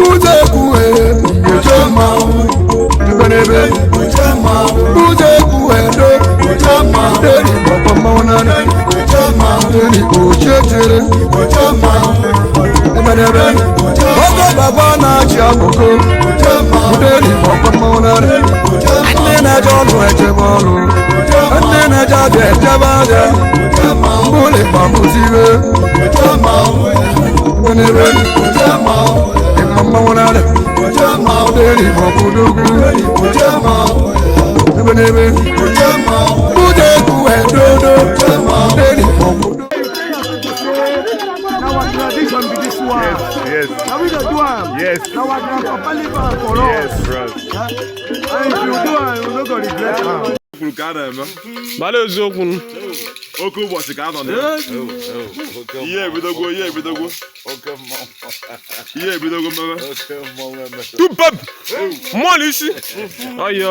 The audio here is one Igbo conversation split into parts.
Buzeku Jama Benebe Buzeku Jama Deni Papa Mona Jama Deni Ochetere Jama Benebe Ogo Baba na Chiaboko Jama Deni Papa Mona Nina John Wechebolo Nina Jade Jabada Jama Bule Bamuzive Jama Benebe Jama Mama Mona Jama Deni Papa Dugu Jama Benebe Jama Buzeku Dodo Jama Deni Papa Tradition be this one. Yes. Now we don't do it. Yes. Now I can live for us. Yes, bro. And if you do it, you no go regret it. Bale Zokun. Oku was the guy on there. Yeah, we don't go. Yeah, we don't go. Yeah, we don't go. Tout peuple. Moi, ici. Aïe.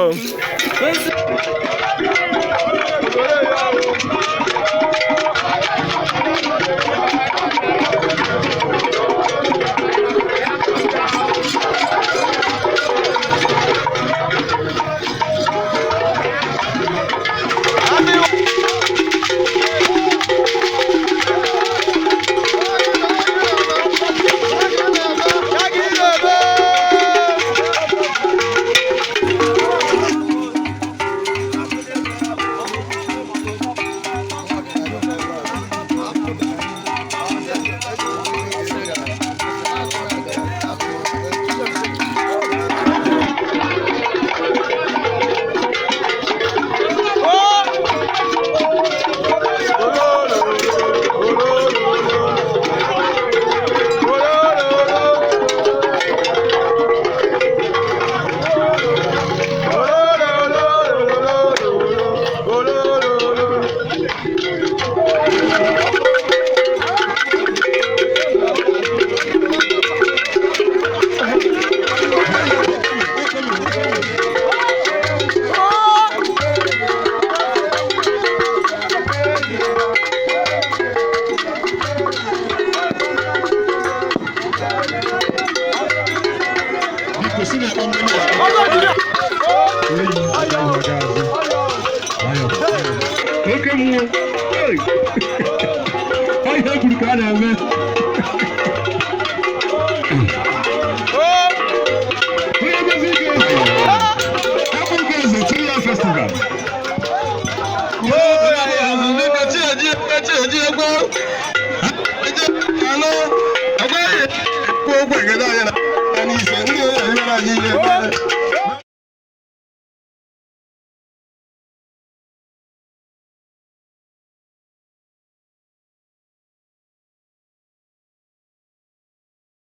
Hello.